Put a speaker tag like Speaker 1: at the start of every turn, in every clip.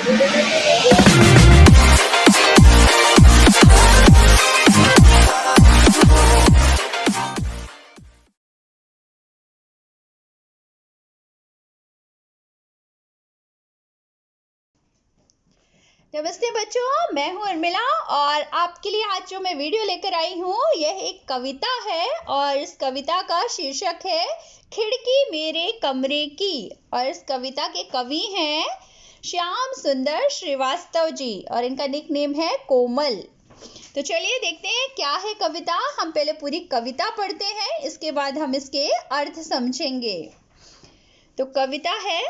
Speaker 1: नमस्ते बच्चों, मैं हूँ उर्मिला और आपके लिए आज जो मैं वीडियो लेकर आई हूँ यह एक कविता है और इस कविता का शीर्षक है खिड़की मेरे कमरे की। और इस कविता के कवि हैं श्याम सुंदर श्रीवास्तव जी और इनका निक नेम है कोमल। तो चलिए देखते हैं क्या है कविता। हम पहले पूरी कविता पढ़ते हैं, इसके बाद हम इसके अर्थ समझेंगे। तो कविता है,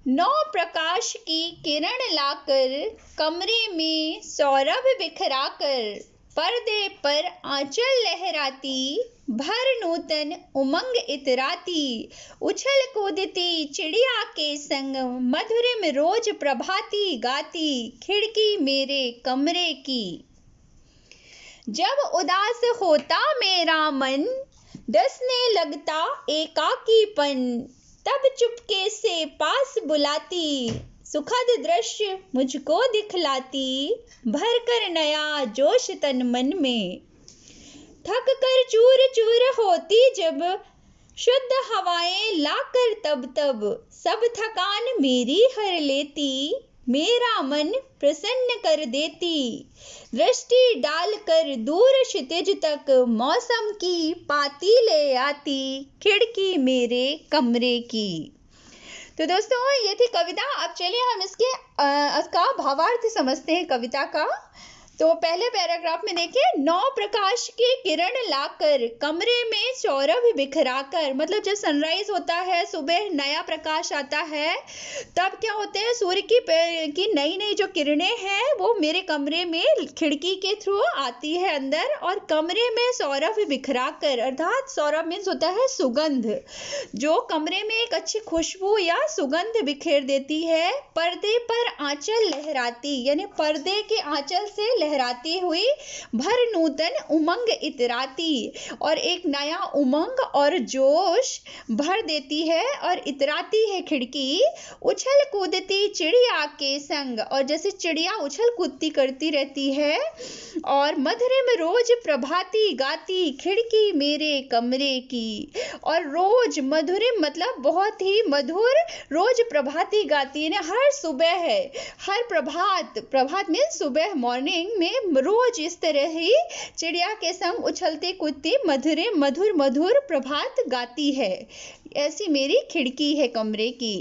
Speaker 1: नौ प्रकाश की किरण लाकर कमरे में सौरभ बिखराकर, पर्दे पर आंचल लहराती, भर नूतन उमंग इतराती, उछल कूदती चिड़िया के संग, मधुरिम रोज प्रभाती गाती, खिड़की मेरे कमरे की। जब उदास होता मेरा मन, डसने लगता एकाकीपन, तब चुपके से पास बुलाती, सुखद दृश्य मुझको दिखलाती, भर कर नया जोश तन मन में। थक कर चूर चूर होती जब, शुद्ध हवाएं लाकर तब सब थकान मेरी हर लेती, मेरा मन प्रसन्न कर देती, दृष्टि डालकर दूर क्षितिज तक, मौसम की पाती ले आती, खिड़की मेरे कमरे की। तो दोस्तों ये थी कविता। अब चलिए हम इसका भावार्थ समझते हैं कविता का। तो पहले पैराग्राफ में देखिए, नौ प्रकाश की किरण लाकर कमरे में सौरभ बिखराकर, मतलब जब सनराइज होता है, सुबह नया प्रकाश आता है, तब क्या होते हैं, सूर्य की नई नई जो किरणें हैं वो मेरे कमरे में खिड़की के थ्रू आती है अंदर, और कमरे में सौरभ बिखराकर, अर्थात सौरभ मीन्स होता है सुगंध, जो कमरे में एक अच्छी खुशबू या सुगंध बिखेर देती है। पर्दे पर आंचल लहराती, यानी पर्दे के आंचल से लहराती हुई, भर नूतन उमंग इतराती, और एक नया उमंग और जोश भर देती है और इतराती है खिड़की, उछल कूदती चिड़िया के संग, और जैसे चिड़िया उछल कूदती करती रहती है, और मधुरिम रोज प्रभाती गाती, खिड़की मेरे कमरे की। और रोज मधुरिम मतलब बहुत ही मधुर, रोज प्रभाती गाती है, हर सुबह है, हर प्रभात में सुबह मॉर्निंग में रोज इस तरह ही चिड़िया के संग उछलती कूदती मधुर प्रभात गाती है। ऐसी मेरी खिड़की है कमरे की।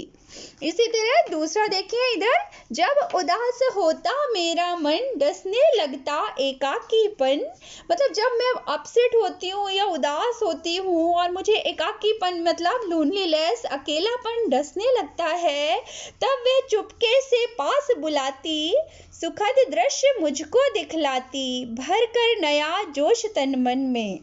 Speaker 1: इसी तरह दूसरा देखिए इधर, जब उदास होता मेरा मन, डसने लगता एकाकीपन, मतलब जब मैं अपसेट होती हूँ या उदास होती हूँ और मुझे एकाकीपन मतलब लोनलीनेस, अकेलापन डसने लगता है, तब वे चुपके से पास बुलाती, सुखद दृश्य मुझको दिखलाती, भर कर नया जोश तन मन में।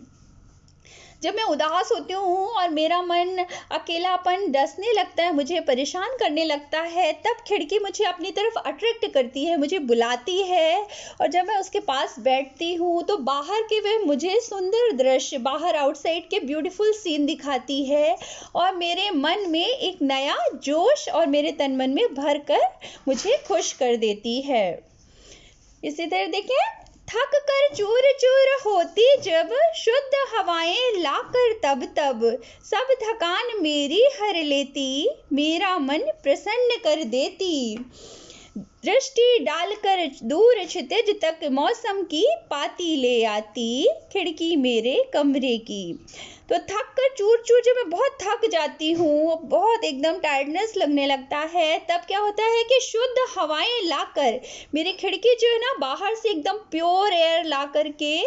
Speaker 1: जब मैं उदास होती हूँ और मेरा मन अकेलापन डसने लगता है, मुझे परेशान करने लगता है, तब खिड़की मुझे अपनी तरफ अट्रैक्ट करती है, मुझे बुलाती है, और जब मैं उसके पास बैठती हूँ तो बाहर के वे मुझे सुंदर दृश्य, बाहर आउटसाइड के ब्यूटीफुल सीन दिखाती है, और मेरे मन में एक नया जोश और मेरे तन मन में भर कर मुझे खुश कर देती है। इसी तरह देखिए, थक कर चूर चूर होती जब, शुद्ध हवाएं लाकर तब सब थकान मेरी हर लेती, मेरा मन प्रसन्न कर देती, दृष्टि डालकर दूर क्षितिज तक, मौसम की पाती ले आती, खिड़की मेरे कमरे की। तो थक कर चूर जब मैं बहुत थक जाती हूँ, बहुत एकदम टायर्डनेस लगने लगता है, तब क्या होता है कि शुद्ध हवाएं लाकर, मेरी खिड़की जो है ना बाहर से एकदम प्योर एयर ला करके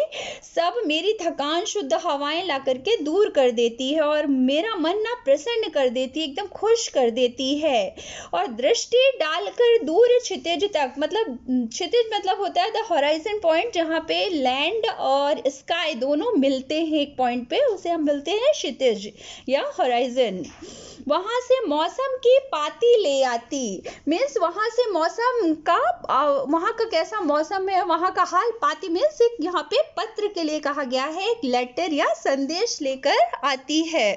Speaker 1: सब मेरी थकान, शुद्ध हवाएं ला करके दूर कर देती है, और मेरा मन ना प्रसन्न कर देती है, एकदम खुश कर देती है। और दृष्टि डालकर दूर क्षितिज तक, मतलब क्षितिज मतलब होता है द होराइजन पॉइंट, जहाँ पे लैंड और स्काई दोनों मिलते हैं एक पॉइंट पे, उसे हम मिलते हैं क्षितिज या होराइजन। वहां से मौसम की पाती ले आती, मीन्स वहां से मौसम का, वहां का कैसा मौसम है, वहां का हाल, पाती मीन्स यहाँ पे पत्र के लिए कहा गया है, एक लेटर या संदेश लेकर आती है।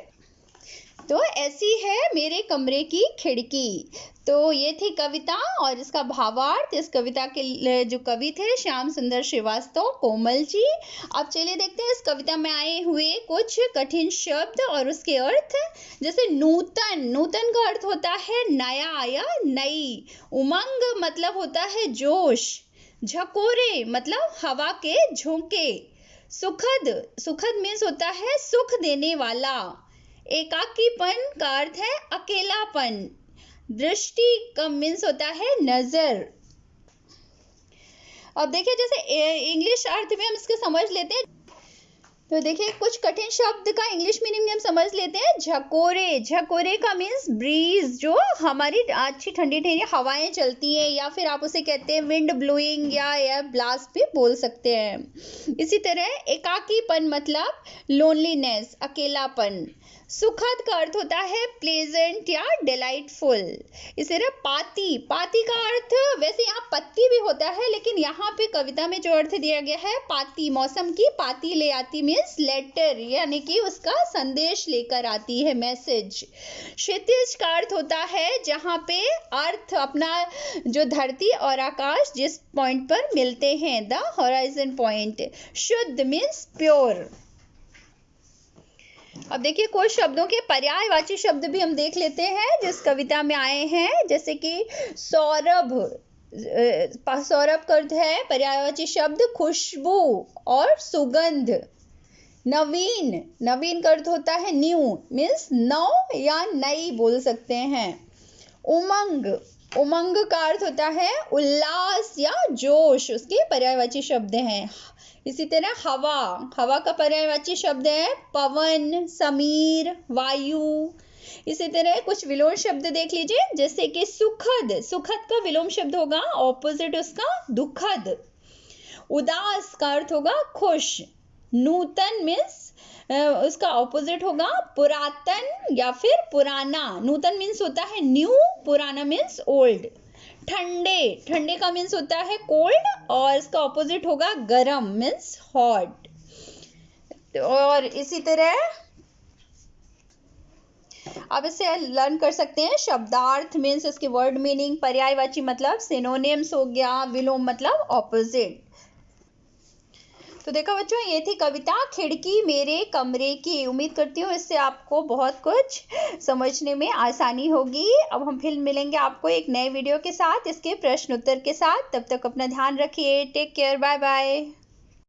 Speaker 1: तो ऐसी है मेरे कमरे की खिड़की। तो ये थी कविता और इसका भावार्थ। इस कविता के जो कवि थे श्याम सुंदर श्रीवास्तव कोमल जी। अब चलिए देखते हैं इस कविता में आए हुए कुछ कठिन शब्द और उसके अर्थ। जैसे नूतन, नूतन का अर्थ होता है नया या नई। उमंग मतलब होता है जोश। झकोरे मतलब हवा के झोंके। सुखद, सुखद मीन्स होता है सुख देने वाला। एकाकीपन का अर्थ है अकेलापन। दृष्टि का मीन्स होता है नजर। अब देखिए जैसे इंग्लिश अर्थ में हम इसके समझ लेते हैं। तो देखिए कुछ कठिन शब्द का इंग्लिश मीनिंग हम समझ लेते हैं। झकोरे, झकोरे का मीन्स ब्रीज, जो हमारी अच्छी ठंडी ठंडी हवाएं चलती हैं, या फिर आप उसे कहते हैं विंड ब्लोइंग या एयर ब्लास्ट भी बोल सकते हैं। इसी तरह एकाकीपन मतलब लोनलीनेस, अकेलापन। सुखद का अर्थ होता है प्लेजेंट या डिलाइटफुल। इसी तरह पाती, पाती का अर्थ वैसे यहाँ पत्ती भी होता है, लेकिन यहाँ पे कविता में जो अर्थ दिया गया है पाती, मौसम की पाती ले आती मीन्स लेटर, यानी कि उसका संदेश लेकर आती है, मैसेज। क्षितिज का अर्थ होता है जहाँ पे अर्थ अपना जो धरती और आकाश जिस पॉइंट पर मिलते हैं, द होराइजन पॉइंट। शुद्ध मीन्स प्योर। अब देखिए कुछ शब्दों के पर्यायवाची शब्द भी हम देख लेते हैं जिस कविता में आए हैं। जैसे कि सौरभ, सौरभ का अर्थ है पर्यायवाची शब्द खुशबू और सुगंध। नवीन, नवीन का अर्थ होता है न्यू, मीन्स नव या नई बोल सकते हैं। उमंग, उमंग का अर्थ होता है उल्लास या जोश, उसके पर्यायवाची शब्द हैं। इसी तरह हवा, हवा का पर्यायवाची शब्द है पवन, समीर, वायु। इसी तरह कुछ विलोम शब्द देख लीजिए। जैसे कि सुखद, सुखद का विलोम शब्द होगा ऑपोजिट उसका दुखद। उदास का अर्थ होगा खुश। नूतन मीन्स उसका ऑपोजिट होगा पुरातन या फिर पुराना। नूतन मीन्स होता है न्यू, पुराना मीन्स ओल्ड। ठंडे, ठंडे का मीन्स होता है कोल्ड और इसका ऑपोजिट होगा गरम मीन्स हॉट। और इसी तरह अब इसे लर्न कर सकते हैं। शब्दार्थ मीन्स इसके वर्ड मीनिंग, पर्यायवाची मतलब सिनोनिम्स हो गया, विलोम मतलब ऑपोजिट। तो देखो बच्चों ये थी कविता खिड़की मेरे कमरे की। उम्मीद करती हूँ इससे आपको बहुत कुछ समझने में आसानी होगी। अब हम फिर मिलेंगे आपको एक नए वीडियो के साथ, इसके प्रश्न उत्तर के साथ। तब तक अपना ध्यान रखिए। Take care, bye bye.